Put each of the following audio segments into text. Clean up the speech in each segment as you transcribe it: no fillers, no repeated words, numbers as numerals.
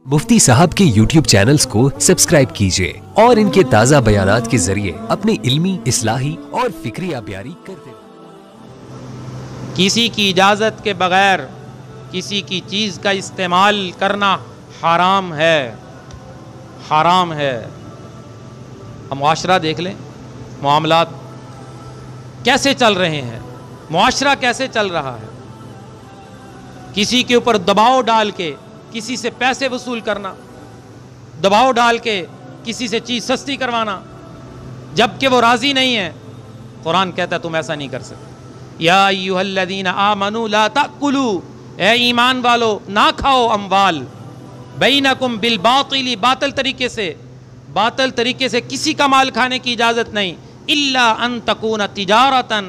مفتی صاحب کے YouTube channels کو سبسکرائب کیجئے اور ان کے تازہ بیانات کے ذریعے اپنی علمی، اصلاحی اور فکری آبیاری کرتے رہیں۔ کسی کی اجازت کے بغیر کسی کی چیز کا استعمال کرنا حرام ہے، حرام ہے۔ ہم معاشرہ دیکھ لیں، معاملات کیسے چل رہے ہیں، معاشرہ کیسے چل رہا ہے۔ کسی کے اوپر دباؤ ڈال کے کسی سے پیسے وصول کرنا، دباؤ ڈال کے کسی سے چیز سستی کروانا، جبکہ وہ راضی نہیں ہے۔ قرآن کہتا ہے تم ایسا نہیں کر سکتے۔ یا ایھا الذین آمنوا لا تأکلوا، اے ایمان والو نہ کھاؤ اموال بینکم بالباطل، باطل طریقے سے کسی کا مال کھانے کی اجازت نہیں، الا ان تکون تجارتا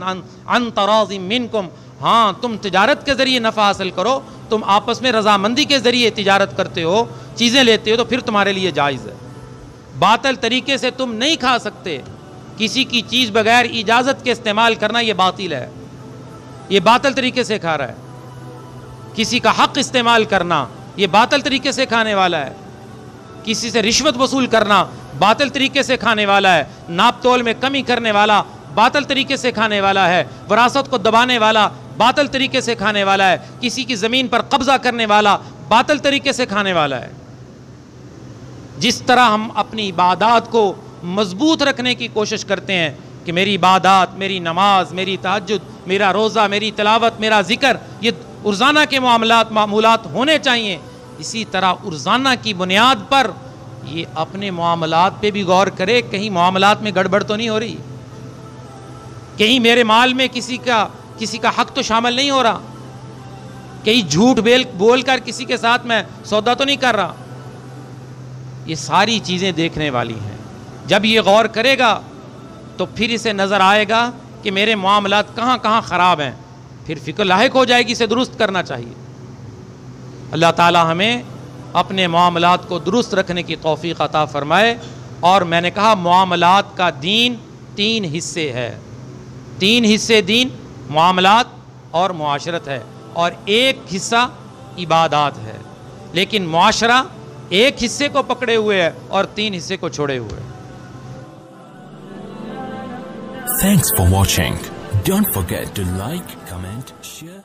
عن تراض منکم، ہاں تم تجارت کے ذریعے نفع حاصل کرو، تم آپس میں رضامندی کے ذریعے تجارت کرتے ہو، چیزیں لیتے ہو تو پھر تمہارے لیے جائز ہے۔ باطل طریقے سے تم نہیں کھا سکتے، کسی کی چیز بغیر اجازت کے استعمال کرنا یہ باطل ہے، یہ باطل طریقے سے کھا رہا ہے۔ کسی کا حق استعمال کرنا یہ باطل طریقے سے کھانے والا ہے، کسی سے رشوت وصول کرنا باطل طریقے سے کھانے والا ہے، ناپ تول میں کمی کرنے والا باطل طریقے سے کھانے والا ہے، وراثت کو دبانے والا باطل طریقے سے کھانے والا ہے، کسی کی زمین پر قبضہ کرنے والا باطل طریقے سے کھانے والا ہے۔ جس طرح ہم اپنی عبادات کو مضبوط رکھنے کی کوشش کرتے ہیں کہ میری عبادات، میری نماز، میری تہجد، میرا روزہ، میری تلاوت، میرا ذکر، یہ روزانہ کے معمولات ہونے چاہیے، اسی طرح روزانہ کی بنیاد پر یہ اپنے معاملات پہ بھی غور کرے، کہیں معاملات میں گڑبڑ تو نہیں ہو رہی، کہیں میرے مال میں کسی کا حق تو شامل نہیں ہو رہا، کہیں جھوٹ بول کر کسی کے ساتھ میں سودا تو نہیں کر رہا۔ یہ ساری چیزیں دیکھنے والی ہیں۔ جب یہ غور کرے گا تو پھر اسے نظر آئے گا کہ میرے معاملات کہاں کہاں خراب ہیں، پھر فکر لاحق ہو جائے گی، اسے درست کرنا چاہیے۔ اللہ تعالی ہمیں اپنے معاملات کو درست رکھنے کی توفیق عطا فرمائے۔ اور میں نے کہا معاملات کا دین 3 حصے ہے، 3 حصے دین، معاملات اور معاشرت ہے، اور 1 حصہ عبادات ہے، لیکن معاشرہ 1 حصے کو پکڑے ہوئے ہے اور 3 حصے کو چھوڑے ہوئے ہے۔ Thanks for watching. Don't forget to like, comment, share